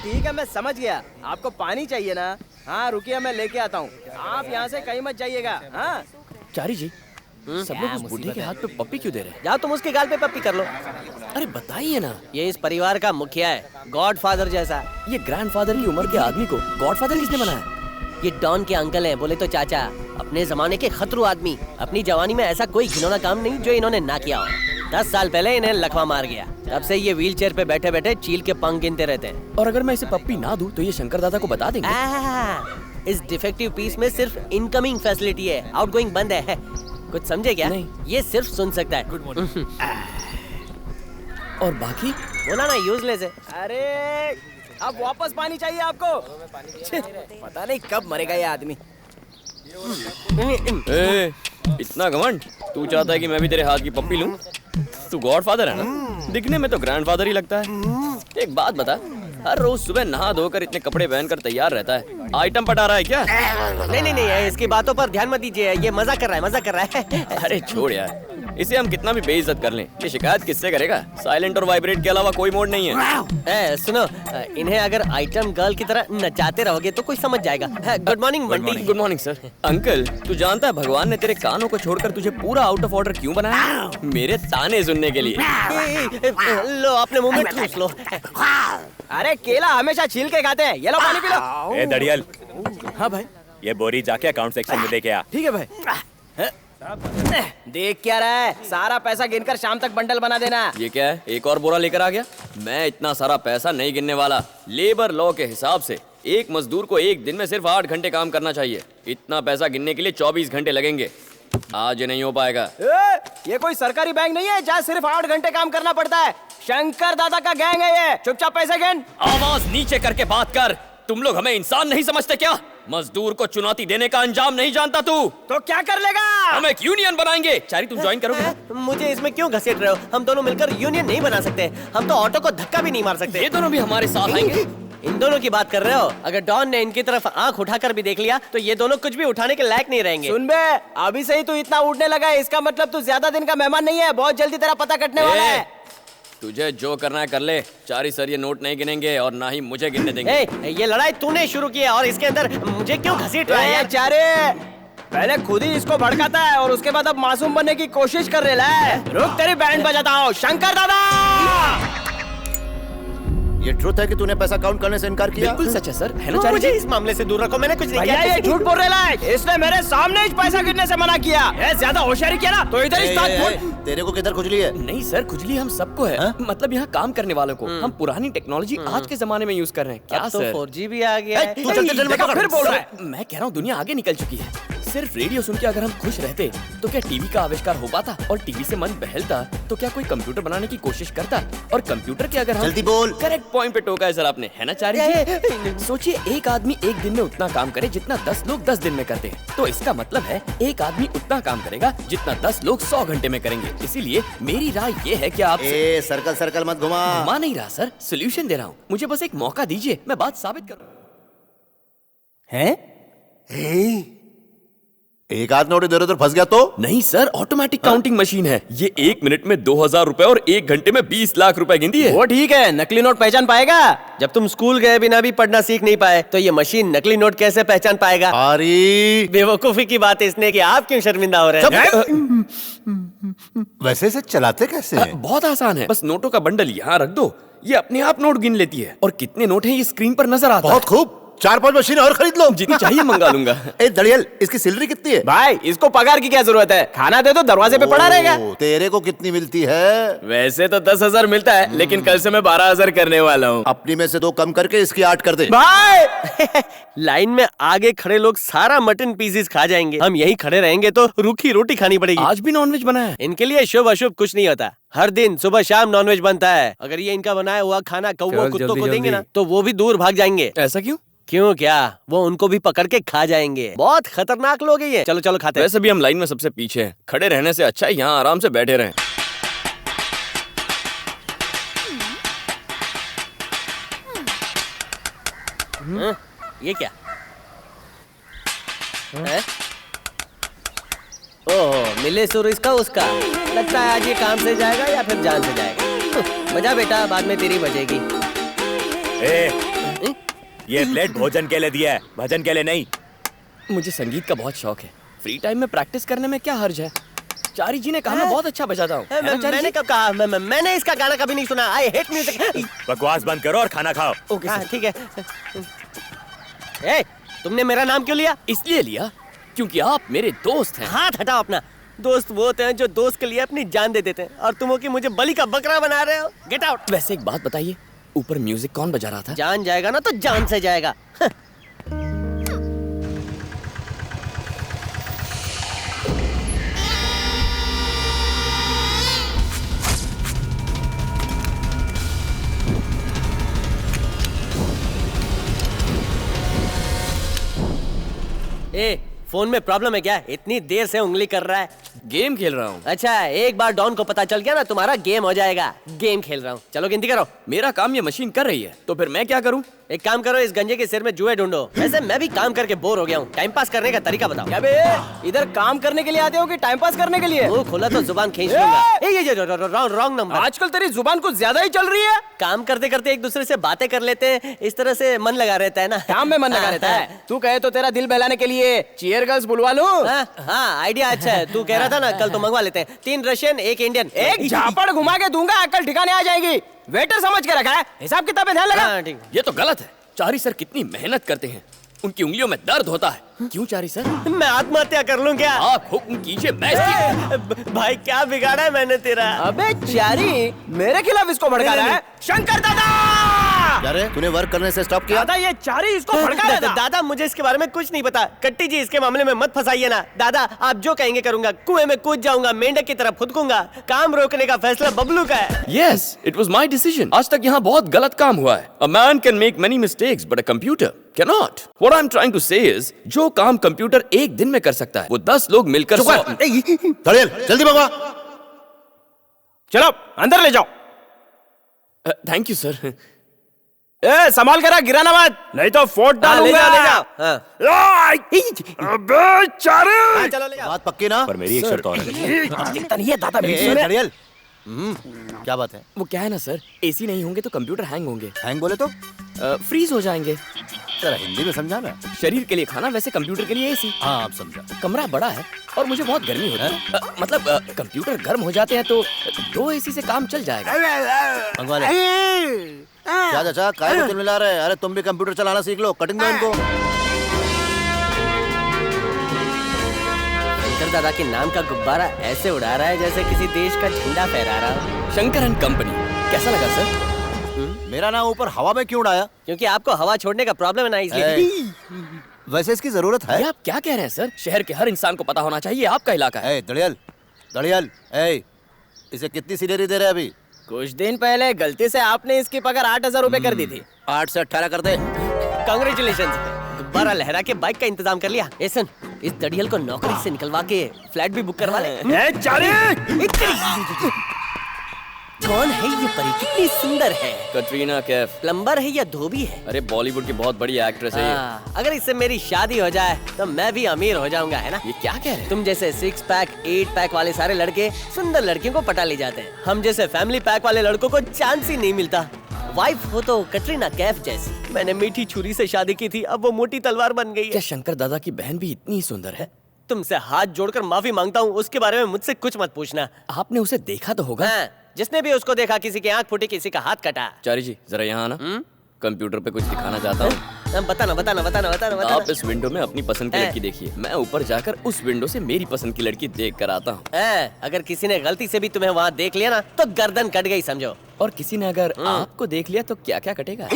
ठीक है, मैं समझ गया। आपको पानी चाहिए ना? हाँ रुकिए, मैं लेके आता हूँ। आप यहाँ से कहीं मत जाइएगा। हाँ चारी जी, सब लोग उस बूढ़े के हाथ पे पप्पी क्यों दे रहे हैं? जाओ तुम उसके गाल पे पप्पी कर लो। अरे बताइए ना। ये इस परिवार का मुखिया है, गॉडफादर जैसा। ये ग्रैंडफादर की उम्र के आदमी को गॉडफादर किसने बनाया? ये डॉन के अंकल हैं, बोले तो चाचा। अपने जमाने के खतरू आदमी। अपनी जवानी में ऐसा कोई घिनौना काम नहीं जो इन्होंने ना किया हो। 10 साल पहले इन्हें लकवा मार गया। तब से ये व्हील चेयर पे बैठे बैठे चील के पंख गिनते रहते हैं। और अगर मैं इसे पप्पी ना दूं तो ये शंकर दादा को बता देंगे। इस डिफेक्टिव पीस में सिर्फ इनकमिंग फैसिलिटी है, आउटगोइंग बंद है। कुछ समझे क्या? नहीं। ये सिर्फ सुन सकता है। Good morning. और बाकी बोला ना यूजलेस है। अरे अब वापस पानी चाहिए आपको? पता नहीं कब मरेगा ये आदमी। ए, इतना घमंड? तू चाहता है कि मैं भी तेरे हाथ की पप्पी लूं? तू गॉडफादर है ना? दिखने में तो ग्रैंडफादर ही लगता है। एक बात बता, हर रोज सुबह नहा धोकर इतने कपड़े पहनकर तैयार रहता है, आइटम पटा रहा है क्या? नहीं नहीं नहीं, इसकी बातों पर ध्यान मत दीजिए। ये मजाक कर रहा है, मजाक कर रहा है। अरे छोड़ यार, इसे हम कितना भी बेइज्जत कर लें, ये शिकायत किससे करेगा? साइलेंट और वाइब्रेट के अलावा कोई मोड नहीं है। सुनो, इन्हें अगर आइटम गर्ल की तरह नचाते रहोगे तो कोई समझ जाएगा। Good morning Bunty. Good morning sir. Uncle, तू जानता है भगवान ने तेरे कानों को छोड़कर तुझे पूरा आउट ऑफ ऑर्डर क्यों बनाया? मेरे ताने सुनने के लिए। लो अपने मुंह में ठूस लो। अरे केला हमेशा छील के खाते हैं, ये लो पानी पी लो। ए दड़ियल, हाँ भाई। ये बोरी जाके अकाउंट सेक्शन में दे के आ। ठीक है भाई। देख क्या रहा है? सारा पैसा गिनकर शाम तक बंडल बना देना। ये क्या है? एक और बोरा लेकर आ गया? मैं इतना सारा पैसा नहीं गिनने वाला। लेबर लॉ के हिसाब से एक मजदूर को एक दिन में सिर्फ 8 घंटे काम करना चाहिए। इतना पैसा गिनने के लिए 24 घंटे लगेंगे। आज ये नहीं हो पाएगा। ये कोई सरकारी बैंक नहीं है जहाँ सिर्फ 8 घंटे काम करना पड़ता है। शंकर दादा का गैंग है ये। चुपचाप पैसे गिन। आवाज नीचे करके बात कर। तुम लोग हमें इंसान नहीं समझते क्या? मजदूर को चुनौती देने का अंजाम नहीं जानता तू? तो क्या कर लेगा? हम एक यूनियन बनाएंगे। चारी, तुम ज्वाइन करोगे ना? मुझे इसमें क्यों घसीट रहे हो? हम दोनों मिलकर यूनियन नहीं बना सकते। हम तो ऑटो को धक्का भी नहीं मार सकते। ये दोनों भी हमारे साथ आएंगे। इन दोनों की बात कर रहे हो? अगर डॉन ने इनकी तरफ आंख उठाकर भी देख लिया तो ये दोनों कुछ भी उठाने के लायक नहीं रहेंगे। सुन बे, अभी से ही तू इतना उड़ने लगा है, इसका मतलब तू ज्यादा दिन का मेहमान नहीं है। बहुत जल्दी तेरा पता कटने वाला है। तुझे जो करना है कर ले। चारी सर ये नोट नहीं गिनेंगे और ना ही मुझे गिनने देंगे। ये लड़ाई तूने शुरू की है और इसके अंदर मुझे क्यों घसीट रहा है? चारे पहले खुद ही इसको भड़काता है और उसके बाद अब मासूम बनने की कोशिश कर रहा है। रुक, तेरी बैंड बजाता हूँ। शंकर दादा, ये ट्रुथ है कि तूने पैसा काउंट करने से इनकार किया? बिल्कुल सच है सर। है ना चारी मुझे जी? इस मामले से दूर रखो, मैंने कुछ नहीं किया। ये झूठ बोल रहा है। इसने मेरे सामने ही पैसा गिनने से मना किया। ये ज्यादा होशियारी किया ना तो इधर ही स्टार्ट। तेरे को किधर खुजली है? नहीं सर, खुजली हम सबको है। मतलब यहाँ काम करने वालों को। हम पुरानी टेक्नोलॉजी आज के जमाने में यूज कर रहे हैं। क्या सर? 4G भी आ गया है। तू चलते चल देखा, फिर बोल रहा है। मैं कह रहा हूँ दुनिया आगे निकल चुकी है। सिर्फ रेडियो सुन के अगर हम खुश रहते तो क्या टीवी का आविष्कार हो पाता? और टीवी से मन बहलता तो क्या कोई कंप्यूटर बनाने की कोशिश करता? और कंप्यूटर के अगर हम जल्दी बोल। करेक्ट पॉइंट पे टोका है सर आपने, है ना चारी जी? सोचिए, एक आदमी एक दिन में उतना काम करे जितना 10 लोग 10 दिन में करते हैं। तो इसका मतलब है एक आदमी उतना काम करेगा जितना 10 लोग 100 घंटे में करेंगे। इसीलिए मेरी राय ये है कि आप सर्कल सर्कल मत घुमा। घुमा नहीं रहा सर, सोल्यूशन दे रहा हूँ। मुझे बस एक मौका दीजिए, मैं बात साबित करूँ। हैं? एक आध नोट इधर उधर फंस गया तो? नहीं सर, ऑटोमेटिक काउंटिंग मशीन है। ये 1 मिनट में 2000 रुपए और 1 घंटे में 20 लाख रुपए गिनती है। वो ठीक है, नकली नोट पहचान पाएगा? जब तुम स्कूल गए बिना भी पढ़ना सीख नहीं पाए तो ये मशीन नकली नोट कैसे पहचान पाएगा? अरे बेवकूफी की बात है इसने कि आप क्यों शर्मिंदा हो रहे हैं? वैसे इसे चलाते कैसे हैं? बहुत आसान है, बस नोटों का बंडल यहाँ रख दो, ये अपने आप नोट गिन लेती है और कितने नोट हैं ये स्क्रीन पर नजर आता है। बहुत खूब, 4-5 मशीन और खरीद लो। जितनी चाहिए मंगा लूंगा। ए दड़ियल, इसकी सैलरी कितनी है? भाई इसको पगार की क्या जरूरत है? खाना दे दो, दरवाजे पे पड़ा रहेगा। तेरे को कितनी मिलती है? वैसे तो 10,000 मिलता है, लेकिन कल से मैं 12,000 करने वाला हूँ। अपनी में से 2 कम करके इसकी 8 कर दे। भाई लाइन में आगे खड़े लोग सारा मटन पीसेस खा जाएंगे। हम यहीं खड़े रहेंगे तो रूखी रोटी खानी पड़ेगी। आज भी नॉनवेज बना है। इनके लिए शुभ अशुभ कुछ नहीं होता। हर दिन सुबह शाम नॉनवेज बनता है। अगर ये इनका बनाया हुआ खाना कौवों कुत्तों को देंगे ना तो वो भी दूर भाग जाएंगे। ऐसा क्यों? क्यों क्या, वो उनको भी पकड़ के खा जाएंगे। बहुत खतरनाक लोग हैं ये। चलो चलो खाते हैं। वैसे भी हम लाइन में सबसे पीछे हैं, खड़े रहने से अच्छा है यहाँ आराम से बैठे रहें। ये क्या है? ओह, मिले सुर इसका उसका। लगता है आज ये काम से जाएगा या फिर जान से जाएगा। मजा बेटा, बाद में तेरी बजेगी। ये प्लेट भोजन के लिए दिया है, भजन के लिए नहीं। मुझे संगीत का बहुत शौक है। फ्री टाइम में प्रैक्टिस करने में क्या हर्ज है? चारी जी ने कहा मैं बहुत अच्छा बजाता हूँ। है ना चारी मैंने जी? कब कहा? मैंने इसका गाना कभी नहीं सुना। I hate music. बकवास बंद करो और खाना खाओ। ओके हाँ सर। ठीक है। ए, तुमने मेरा नाम क्यों लिया? इसलिए लिया क्योंकि आप मेरे दोस्त हैं। हाथ हटाओ अपना। दोस्त वो होते हैं जो दोस्त के लिए अपनी जान दे देते हैं, और तुम हो कि मुझे बलि का बकरा बना रहे हो। Get out. वैसे एक बात बताइए, ऊपर म्यूजिक कौन बजा रहा था? जान जाएगा ना तो जान से जाएगा। ए, फोन में प्रॉब्लम है क्या? इतनी देर से उंगली कर रहा है। गेम खेल रहा हूँ। अच्छा, एक बार डॉन को पता चल गया ना, तुम्हारा गेम हो जाएगा। गेम खेल रहा हूँ। चलो गिनती करो। मेरा काम ये मशीन कर रही है, तो फिर मैं क्या करूँ? एक काम करो, इस गंजे के सिर में जुए ढूंढो। वैसे मैं भी काम करके बोर हो गया हूँ। टाइम पास करने का तरीका बताओ। क्या बे, इधर काम करने के लिए आते हो कि टाइम पास करने के लिए? मुंह खोला तो जुबान खींच लूंगा। ये रॉन्ग नंबर। आजकल तेरी जुबान कुछ ज्यादा ही चल रही है। काम करते करते एक दूसरे से बातें कर लेते हैं, इस तरह से मन लगा रहता है ना। काम में मन लगा रहता है। तू कहे तो तेरा दिल बहलाने के लिए चीयर गर्ल्स बुलवा लूं? हाँ, आइडिया अच्छा है। तू कह रहा था ना, कल तो मंगवा लेते हैं। 3 रशियन, 1 इंडियन। एक झापड़ घुमा के दूंगा, अकल ठिकाने आ जाएगी। वेटर समझ के रखा है, हिसाब किताब में ध्यान लगा। हाँ, ठीक। ये तो गलत है। चारी सर कितनी मेहनत करते हैं, उनकी उंगलियों में दर्द होता है। क्यों चारी सर? मैं आत्महत्या कर लूं क्या? आप हुक्म कीजिए, मैं इसकी... भाई क्या बिगाड़ा है मैंने तेरा? अबे चारी, मेरे खिलाफ इसको भड़का रहा है। शंकर दादा! क्या रे, तूने वर्क करने से स्टॉप किया? दादा, ये चारी इसको भड़का रहा था। दादा, मुझे इसके बारे में कुछ नहीं पता। कट्टी जी, इसके मामले में मत फंसाइए ना। दादा, आप जो कहेंगे करूंगा। कुएं में कूद जाऊंगा, मेंढक की तरफ फुदकूंगा। काम रोकने का फैसला बबलू का है। Yes, it was my decision. आज तक यहाँ बहुत गलत काम हुआ है। A man can make many mistakes, but a computer cannot. What I'm trying to say is, जो काम कंप्यूटर एक दिन में कर सकता है, वो 10 लोग मिलकर धड़ेल, जल्दी भगवा। चलो अंदर ले जाओ। Thank you sir. ए, संभाल कर गिराना मत, नहीं तो फोट ले डालूंगा। जाओ, ले जाओ। हाँ। अबे चारे, चलो ले जाओ। बात पक्की ना? पर मेरी एक शर्त और है। धड़ेल, क्या बात है? वो क्या है ना सर, एसी नहीं होंगे तो कंप्यूटर हैंग होंगे, हैंग बोले तो? फ्रीज हो जाएंगे। जरा हिंदी में समझा ना। शरीर के लिए खाना, वैसे कंप्यूटर के लिए एसी। हाँ, आप समझा। कमरा बड़ा है और मुझे बहुत गर्मी होती है। मतलब कंप्यूटर गर्म हो जाते हैं तो 2 एसी से काम चल जाएगा। मंगवा ले। क्या चाचा, काय को तिल मिला रहे? अरे तुम भी कंप्यूटर चलाना सीख लो, कटिंग दो इनको। शंकर दादा के नाम का गुब्बारा ऐसे उड़ा रहा है जैसे किसी देश का झंडा फहरा रहा हो। शंकर एंड कंपनी, कैसा लगा सर? मेरा नाम ऊपर हवा में क्यों उड़ाया? क्योंकि आपको हवा छोड़ने का प्रॉब्लम है ना, इसलिए। वैसे इसकी जरूरत है? ये आप क्या कह रहे हैं सर? शहर के हर इंसान को पता होना चाहिए, आपका इलाका है। धड़ियल, धड़ियल, इसे कितनी सैलरी दे रहे हैं अभी? कुछ दिन पहले गलती से आपने इसकी पगार 8,000 रुपए कर दी थी। 8 से 18 कर दे। कांग्रेचुलेशन। गुब्बारा लहरा के बाइक का इंतजाम कर लिया। ए सुन, इस दड़ियल को नौकरी से निकलवा के फ्लैट भी बुक करवा ले। ए चारे, कौन है ये परी? कितनी सुंदर है। कटरीना कैफ। प्लम्बर है या धोबी है? अरे बॉलीवुड की बहुत बड़ी एक्ट्रेस है ये। अगर इससे मेरी शादी हो जाए तो मैं भी अमीर हो जाऊंगा, है ना? ये क्या कह रहे हैं? तुम जैसे 6 पैक 8 पैक वाले सारे लड़के सुंदर लड़कियों को पटा ले जाते हैं। हम जैसे फैमिली पैक वाले लड़कों को चांस ही नहीं मिलता। वाइफ हो तो कटरीना कैफ जैसी। मैंने मीठी छुरी से शादी की थी, अब वो मोटी तलवार बन गई है। क्या शंकर दादा की बहन भी इतनी सुंदर है? तुमसे हाथ जोड़कर माफी मांगता हूँ, उसके बारे में मुझसे कुछ मत पूछना। आपने उसे देखा तो होगा। हाँ, जिसने भी उसको देखा किसी की आंख फूटी, किसी का हाथ कटा। चारी जी जरा यहाँ आना। कंप्यूटर पे कुछ दिखाना चाहता हूँ। बताना बताना बताना बताना आप बताना। इस विंडो में अपनी पसंद की लड़की देखिए, मैं ऊपर जाकर उस विंडो से मेरी पसंद की लड़की देख कर आता हूँ। अगर किसी ने गलती से भी तुम्हें वहाँ देख लिया ना, तो गर्दन कट गई समझो। और किसी ने अगर आपको देख लिया तो क्या क्या कटेगा?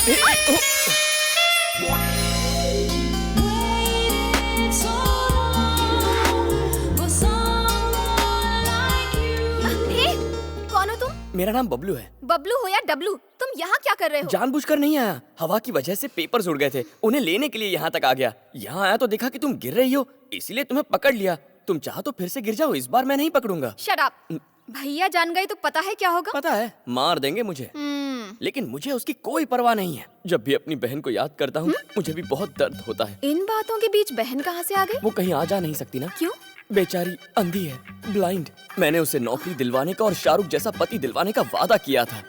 कौन हो तुम? मेरा नाम बबलू है। बबलू हो या डबलू, तुम यहाँ क्या कर रहे हो? जानबूझकर नहीं आया, हवा की वजह से पेपर्स उड़ गए थे, उन्हें लेने के लिए यहाँ तक आ गया। यहाँ आया तो देखा कि तुम गिर रही हो, इसीलिए तुम्हें पकड़ लिया। तुम चाहो तो फिर से गिर जाओ, इस बार मैं नहीं पकड़ूंगा। Shut up. भैया जान गए तो पता है क्या होगा? पता है, मार देंगे मुझे। लेकिन मुझे उसकी कोई परवाह नहीं है। जब भी अपनी बहन को याद करता हूँ मुझे भी बहुत दर्द होता है। इन बातों के बीच बहन कहाँ से आ गई? वो कहीं आ जा नहीं सकती ना। क्यों? बेचारी अंधी है, ब्लाइंड। मैंने उसे नौकरी दिलवाने का और शाहरुख जैसा पति दिलवाने का वादा किया था,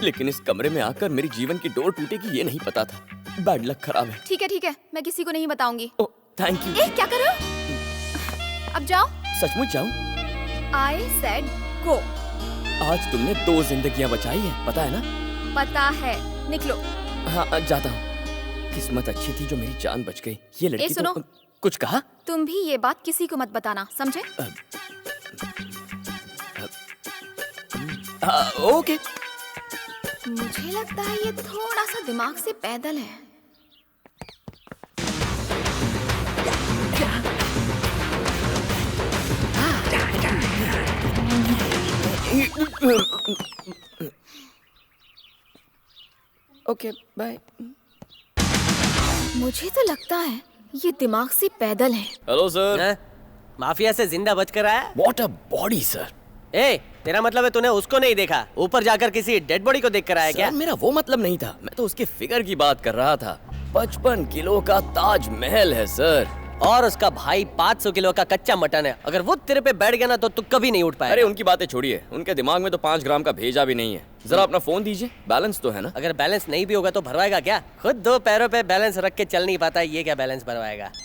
लेकिन इस कमरे में आकर मेरी जीवन की डोर टूटेगी ये नहीं पता था। बैड लक खराब है। ठीक है, मैं किसी को नहीं बताऊंगी। Oh thank you. ए, क्या कर रहे हो? अब जाओ। सचमुच जाऊं? I said go. आज तुमने 2 जिंदगियां बचाई है, पता है ना? पता है, निकलो। हाँ जाता हूँ। किस्मत अच्छी थी जो मेरी जान बच गई। ये लड़की सुनो। तो कुछ कहा? तुम भी ये बात किसी को मत बताना, समझे? ओके। मुझे लगता है ये थोड़ा सा दिमाग से पैदल है। Okay bye. मुझे तो लगता है ये दिमाग से पैदल है। Hello sir. हैं? माफिया से जिंदा बचकर आया? What a body sir. ए, तेरा मतलब है तूने उसको नहीं देखा, ऊपर जाकर किसी डेड बॉडी को देख कर आया क्या? सर मेरा वो मतलब नहीं था, मैं तो उसके फिगर की बात कर रहा था। 55 किलो का ताजमहल है सर। और उसका भाई 500 किलो का कच्चा मटन है। अगर वो तेरे पे बैठ गया ना तो तू कभी नहीं उठ पाएगा। अरे उनकी बातें छोड़िए, उनके दिमाग में तो 5 ग्राम का भेजा भी नहीं है। जरा अपना फोन दीजिए, बैलेंस तो है ना? अगर बैलेंस नहीं भी होगा तो भरवाएगा क्या? खुद 2 पैरों पे बैलेंस रख के चल नहीं पाता, ये क्या बैलेंस भरवाएगा?